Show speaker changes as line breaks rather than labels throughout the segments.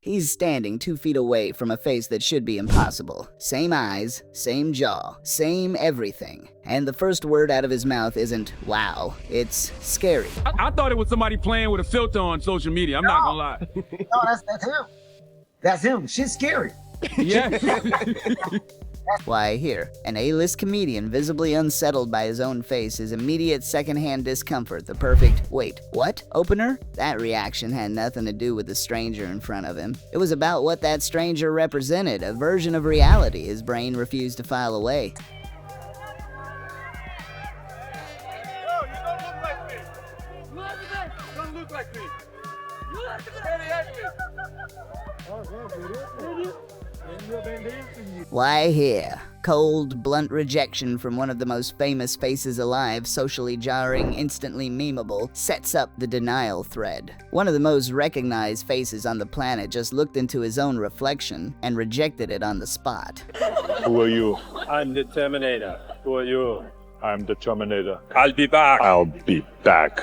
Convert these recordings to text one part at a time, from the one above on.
He's standing 2 feet away from a face that should be impossible. Same eyes, same jaw, same everything. And the first word out of his mouth isn't wow, it's scary.
I thought it was somebody playing with a filter on social media. I'm not gonna lie.
No, that's him. That's him. Shit's scary.
Yeah.
Why, here, an A-list comedian visibly unsettled by his own face, his immediate secondhand discomfort, the perfect, wait, what, opener? That reaction had nothing to do with the stranger in front of him. It was about what that stranger represented, a version of reality his brain refused to file away. Why here? Cold, blunt rejection from one of the most famous faces alive, socially jarring, instantly memeable, sets up the denial thread. One of the most recognized faces on the planet just looked into his own reflection and rejected it on the spot.
Who are you?
I'm the Terminator. Who are you?
I'm the Terminator.
I'll be back.
I'll be back.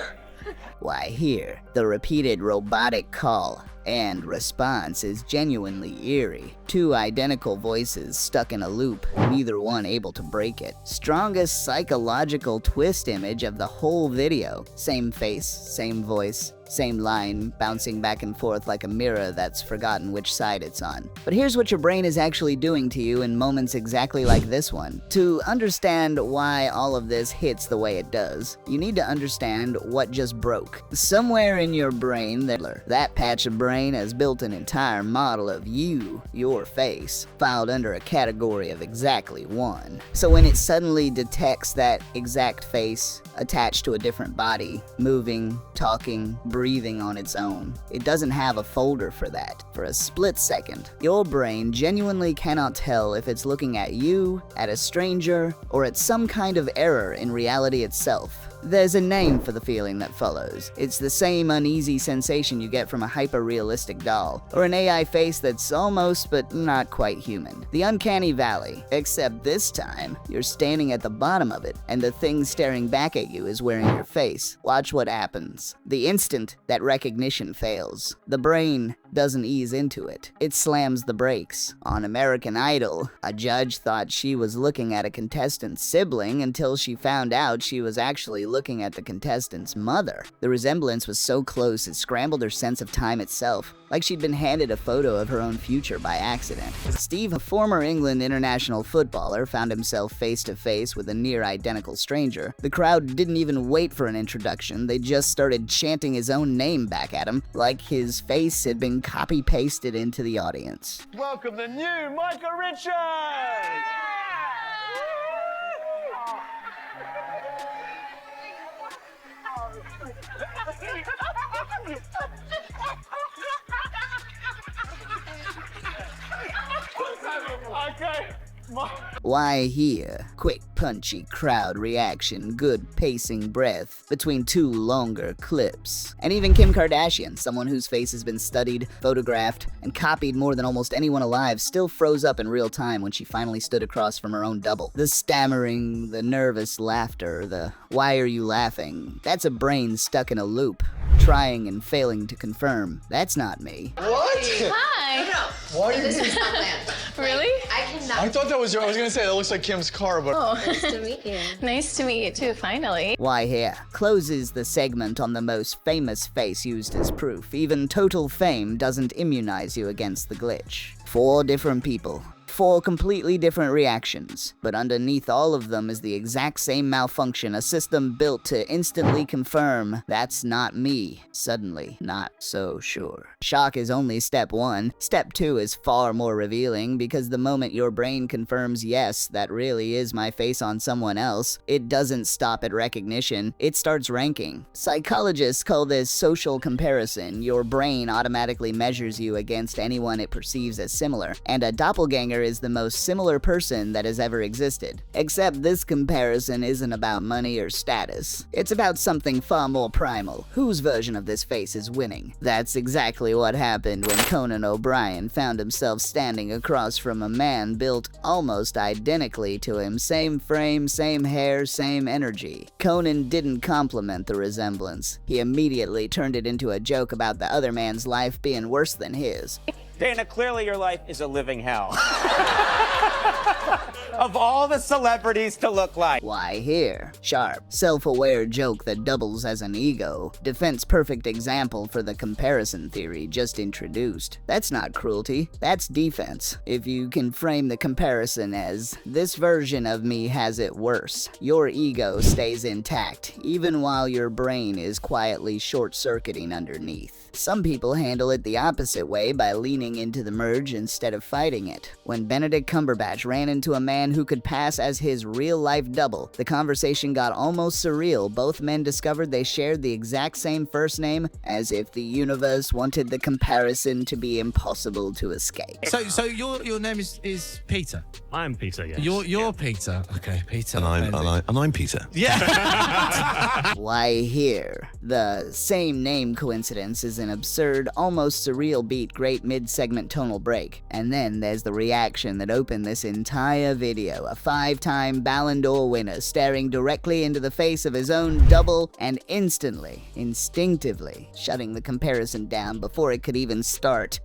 Why here? The repeated robotic call and response is genuinely eerie. 2 identical voices stuck in a loop, neither one able to break it. Strongest psychological twist image of the whole video. Same face, same voice, same line, bouncing back and forth like a mirror that's forgotten which side it's on. But here's what your brain is actually doing to you in moments exactly like this one. To understand why all of this hits the way it does, you need to understand what just broke. Somewhere in your brain, that patch of brain has built an entire model of you, your face, filed under a category of exactly one. So when it suddenly detects that exact face attached to a different body, moving, talking, breathing on its own, it doesn't have a folder for that. For a split second, your brain genuinely cannot tell if it's looking at you, at a stranger, or at some kind of error in reality itself. There's a name for the feeling that follows. It's the same uneasy sensation you get from a hyper-realistic doll, or an AI face that's almost but not quite human. The uncanny valley, except this time, you're standing at the bottom of it, and the thing staring back at you is wearing your face. Watch what happens. The instant that recognition fails, the brain doesn't ease into it. It slams the brakes. On American Idol, a judge thought she was looking at a contestant's sibling until she found out she was actually looking at the contestant's mother. The resemblance was so close it scrambled her sense of time itself, like she'd been handed a photo of her own future by accident. Steve, a former England international footballer, found himself face to face with a near identical stranger. The crowd didn't even wait for an introduction, they just started chanting his own name back at him, like his face had been copy-pasted into the audience.
Welcome the new Michael Richards! Okay.
Why here? Quick, punchy crowd reaction, good pacing breath between 2 longer clips. And even Kim Kardashian, someone whose face has been studied, photographed, and copied more than almost anyone alive, still froze up in real time when she finally stood across from her own double. The stammering, the nervous laughter, the why are you laughing? That's a brain stuck in a loop, trying and failing to confirm. That's not me.
What?
Hi.
No. Why are you
This is not planned. Really?
I cannot.
I thought that was your, I was gonna say that looks like Kim's car, but
Nice
to meet you.
Nice to meet you too, finally.
Why here? Closes the segment on the most famous face used as proof. Even total fame doesn't immunize you against the glitch. 4 different people. 4 completely different reactions, but underneath all of them is the exact same malfunction, a system built to instantly confirm that's not me. Suddenly, not so sure. Shock is only step 1. Step 2 is far more revealing because the moment your brain confirms yes, that really is my face on someone else, it doesn't stop at recognition, it starts ranking. Psychologists call this social comparison. Your brain automatically measures you against anyone it perceives as similar, and a doppelganger is the most similar person that has ever existed. Except this comparison isn't about money or status. It's about something far more primal. Whose version of this face is winning? That's exactly what happened when Conan O'Brien found himself standing across from a man built almost identically to him. Same frame, same hair, same energy. Conan didn't compliment the resemblance. He immediately turned it into a joke about the other man's life being worse than his.
Dana, clearly your life is a living hell. Of all the celebrities to look like.
Why here? Sharp, self-aware joke that doubles as an ego. Defense perfect example for the comparison theory just introduced. That's not cruelty, that's defense. If you can frame the comparison as, this version of me has it worse, your ego stays intact, even while your brain is quietly short-circuiting underneath. Some people handle it the opposite way by leaning into the merge instead of fighting it. When Benedict Cumberbatch ran into a man who could pass as his real-life double, the conversation got almost surreal. Both men discovered they shared the exact same first name, as if the universe wanted the comparison to be impossible to escape.
So your name is Peter.
I'm Peter, yes.
You're Peter. Okay, Peter.
And I'm Peter.
Yeah.
Why here? The same name coincidence is an absurd, almost surreal beat, great mid-segment tonal break. And then there's the reaction that opened this entire video. A 5-time Ballon d'Or winner staring directly into the face of his own double and instantly, instinctively, shutting the comparison down before it could even start.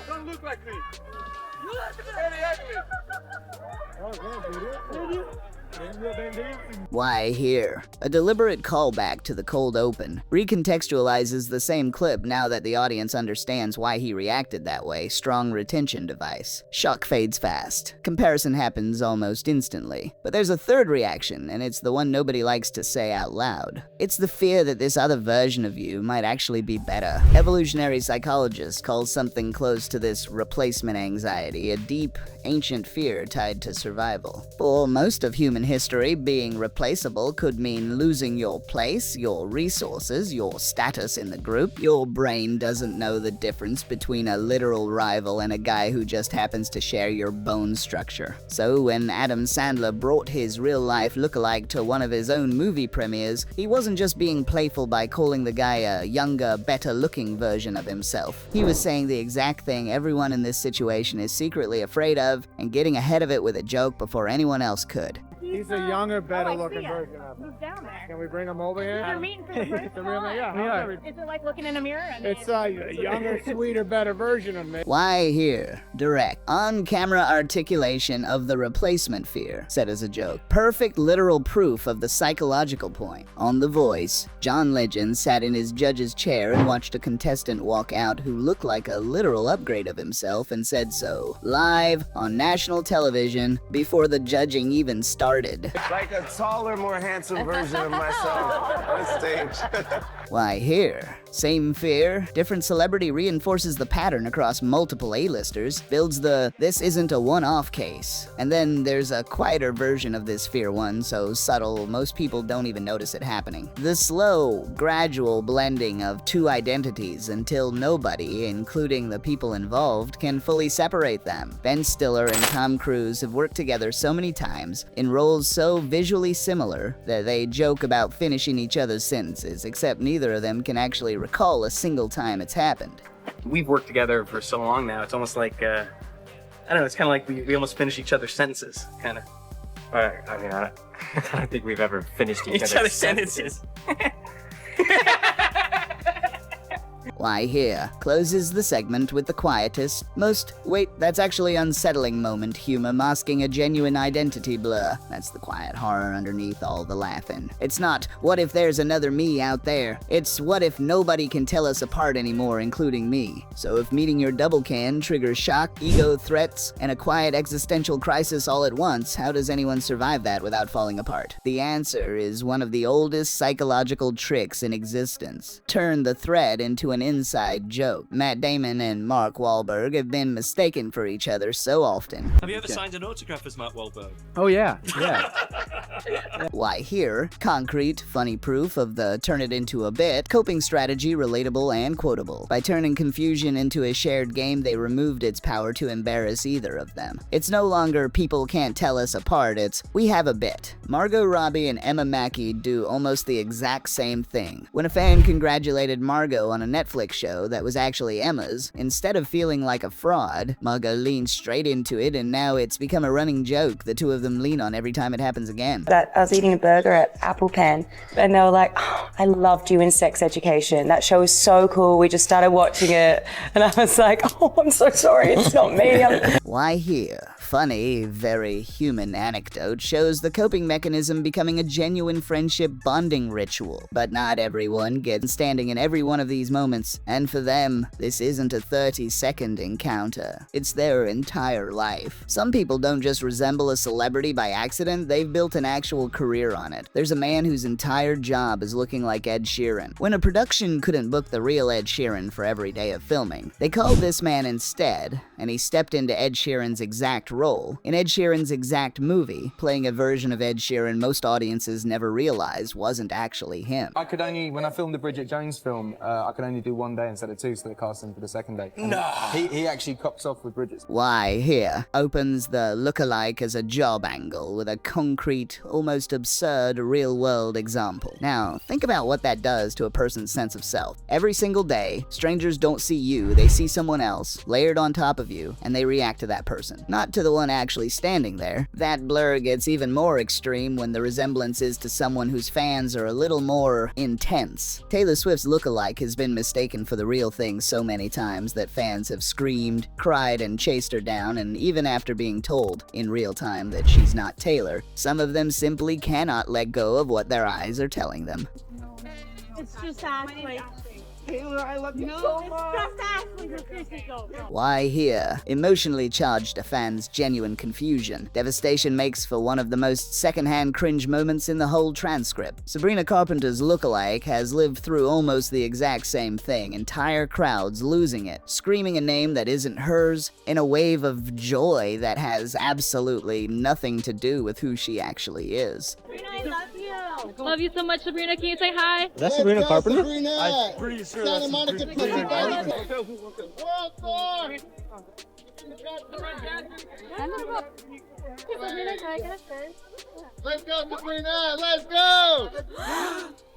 Don't look like me. You very ugly.
Why here? A deliberate callback to the cold open, recontextualizes the same clip now that the audience understands why he reacted that way. Strong retention device. Shock fades fast. Comparison happens almost instantly. But there's a third reaction, and it's the one nobody likes to say out loud. It's the fear that this other version of you might actually be better. Evolutionary psychologists call something close to this replacement anxiety a deep, ancient fear tied to survival. For most of human history, being replaceable could mean losing your place, your resources, your status in the group. Your brain doesn't know the difference between a literal rival and a guy who just happens to share your bone structure. So when Adam Sandler brought his real-life lookalike to one of his own movie premieres, he wasn't just being playful by calling the guy a younger, better-looking version of himself. He was saying the exact thing everyone in this situation is secretly afraid of and getting ahead of it with a joke before anyone else could.
He's a younger, better-looking version of him.
Move down there.
Can we bring him over here?
They're meeting for the first time.
Yeah.
Is it like looking in a mirror?
It's a younger, sweeter, better version of me.
Why here? Direct, on-camera articulation of the replacement fear, said as a joke. Perfect literal proof of the psychological point. On The Voice, John Legend sat in his judge's chair and watched a contestant walk out who looked like a literal upgrade of himself and said so, live on national television, before the judging even started.
Like a taller, more handsome version of myself on stage.
Why here? Same fear, different celebrity reinforces the pattern across multiple A-listers, builds the this isn't a one-off case. And then there's a quieter version of this fear one, so subtle most people don't even notice it happening. The slow, gradual blending of two identities until nobody, including the people involved, can fully separate them. Ben Stiller and Tom Cruise have worked together so many times, in roles so visually similar, that they joke about finishing each other's sentences, except neither of them can actually recall a single time it's happened.
We've worked together for so long now, it's almost like, I don't know, it's kind of like we almost finish each other's sentences, kind of.
I mean, I don't think we've ever finished each other's sentences.
Why here? Closes the segment with the quietest, wait, that's actually unsettling moment humor masking a genuine identity blur. That's the quiet horror underneath all the laughing. It's not, what if there's another me out there? It's, what if nobody can tell us apart anymore, including me? So if meeting your double can triggers shock, ego threats, and a quiet existential crisis all at once, how does anyone survive that without falling apart? The answer is one of the oldest psychological tricks in existence. Turn the thread into an inside joke. Matt Damon and Mark Wahlberg have been mistaken for each other so often.
Have you ever signed an autograph as Matt Wahlberg?
Oh yeah.
Why here? Concrete, funny proof of the turn it into a bit, coping strategy relatable and quotable. By turning confusion into a shared game, they removed its power to embarrass either of them. It's no longer people can't tell us apart, it's we have a bit. Margot Robbie and Emma Mackey do almost the exact same thing. When a fan congratulated Margot on a Netflix show that was actually Emma's, instead of feeling like a fraud, Margot leaned straight into it, and now it's become a running joke the two of them lean on every time it happens again.
I was eating a burger at Apple Pen, and they were like, oh, I loved you in Sex Education. That show was so cool. We just started watching it and I was like, oh, I'm so sorry, it's not me.
Why here? Funny, very human anecdote shows the coping mechanism becoming a genuine friendship bonding ritual. But not everyone gets standing in every one of these moments, and for them, this isn't a 30-second encounter. It's their entire life. Some people don't just resemble a celebrity by accident, they've built an actual career on it. There's a man whose entire job is looking like Ed Sheeran. When a production couldn't book the real Ed Sheeran for every day of filming, they called this man instead, and he stepped into Ed Sheeran's exact role in Ed Sheeran's exact movie, playing a version of Ed Sheeran most audiences never realized wasn't actually him.
I could only, when I filmed the Bridget Jones film, I could only do 1 day instead of 2, so they cast him for the second day. And he actually cops off with Bridget.
Why here opens the lookalike as a job angle with a concrete, almost absurd real-world example. Now, think about what that does to a person's sense of self. Every single day, strangers don't see you, they see someone else, layered on top of you, and they react to that person, not to the one actually standing there. That blur gets even more extreme when the resemblance is to someone whose fans are a little more intense. Taylor Swift's lookalike has been mistaken for the real thing so many times that fans have screamed, cried, and chased her down, and even after being told, in real time, that she's not Taylor, some of them simply cannot let go of what their eyes are telling them.
It's just Ashley.
Taylor, I love you so much.
It's just Ashley.
Why here? Emotionally charged to fans' genuine confusion. Devastation makes for one of the most secondhand cringe moments in the whole transcript. Sabrina Carpenter's lookalike has lived through almost the exact same thing, entire crowds losing it, screaming a name that isn't hers, in a wave of joy that has absolutely nothing to do with who she actually is.
Sabrina, I love you. Love you so much, Sabrina. Can you say hi?
Is that Sabrina Carpenter?
I'm pretty sure that's Sabrina Carpenter.
Sabrina, can I get a first?
Let's go, Sabrina! Let's go!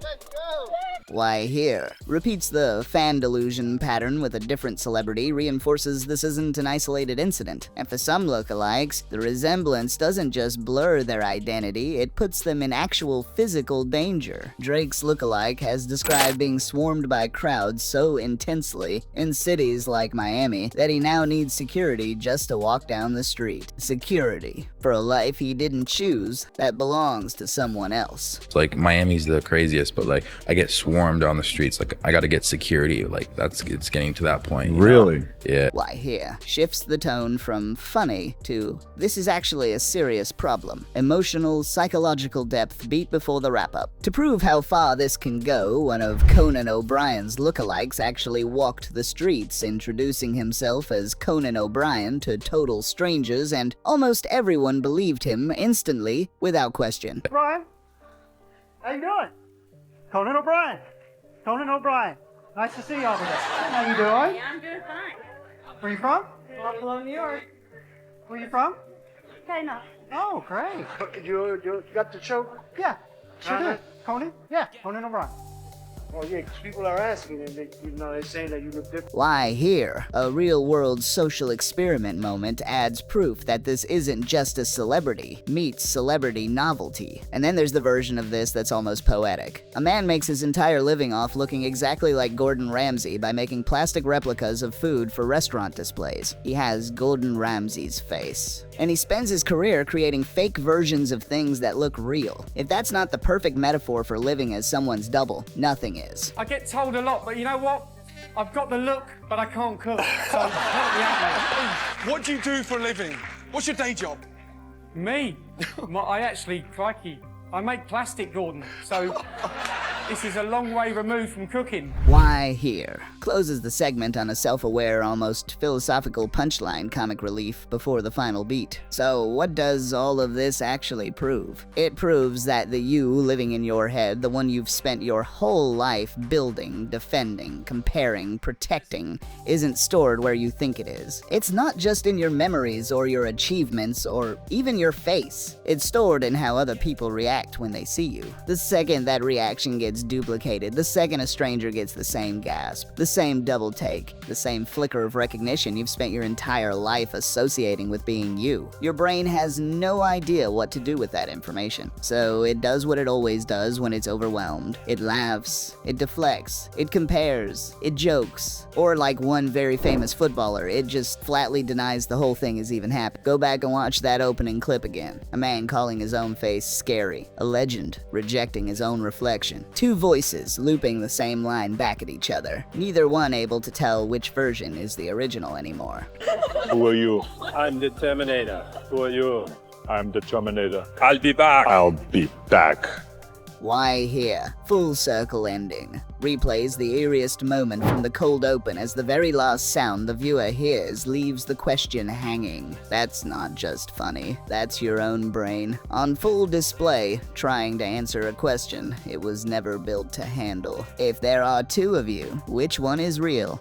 Let's go!
Why here? Repeats the fan delusion pattern with a different celebrity, reinforces this isn't an isolated incident. And for some lookalikes, the resemblance doesn't just blur their identity, it puts them in actual physical danger. Drake's lookalike has described being swarmed by crowds so intensely in cities like Miami that he now needs security just to walk down the street. Security for a life he didn't choose that belongs to someone else.
It's like Miami's the craziest, but like I get swarmed on the streets. Like I gotta get security. Like it's getting to that point.
Really?
Yeah.
Why here shifts the tone from funny to this is actually a serious problem. Emotional, psychological depth beat before the wrap-up. To prove how far this can go, one of Conan O'Brien's lookalikes actually walked the streets, introducing himself as Conan O'Brien to total strangers, and almost everyone believed him instantly, without question.
Brian, how you doing? Conan O'Brien. Conan O'Brien. Nice to see you over there. How you doing?
Yeah, I'm doing fine.
Where you from? Buffalo, New York. Where you from?
China.
Oh, great. You got the show? Yeah, sure did. Conan? Yeah, Conan O'Brien.
Oh yeah, 'cause people are asking and they're saying that you look different.
Why here? A real-world social experiment moment adds proof that this isn't just a celebrity meets celebrity novelty. And then there's the version of this that's almost poetic. A man makes his entire living off looking exactly like Gordon Ramsay by making plastic replicas of food for restaurant displays. He has Gordon Ramsay's face. And he spends his career creating fake versions of things that look real. If that's not the perfect metaphor for living as someone's double, nothing is.
I get told a lot, but you know what? I've got the look, but I can't cook. So help me out, mate.
What do you do for a living? What's your day job?
Me? I actually, crikey, I make plastic, Gordon. So this is a long way removed from cooking.
Why here? Closes the segment on a self-aware, almost philosophical punchline comic relief before the final beat. So what does all of this actually prove? It proves that the you living in your head, the one you've spent your whole life building, defending, comparing, protecting, isn't stored where you think it is. It's not just in your memories or your achievements or even your face. It's stored in how other people react when they see you. The second that reaction gets gets duplicated the second a stranger gets the same gasp, the same double take, the same flicker of recognition you've spent your entire life associating with being you. Your brain has no idea what to do with that information, so it does what it always does when it's overwhelmed. It laughs, it deflects, it compares, it jokes, or like one very famous footballer, it just flatly denies the whole thing has even happened. Go back and watch that opening clip again. A man calling his own face scary, a legend rejecting his own reflection. Two voices looping the same line back at each other, neither one able to tell which version is the original anymore.
Who are you?
I'm the Terminator. Who are you?
I'm the Terminator.
I'll be back.
I'll be back.
Why here? Full circle ending. Replays the eeriest moment from the cold open as the very last sound the viewer hears leaves the question hanging. That's not just funny, that's your own brain. On full display, trying to answer a question it was never built to handle. If there are two of you, which one is real?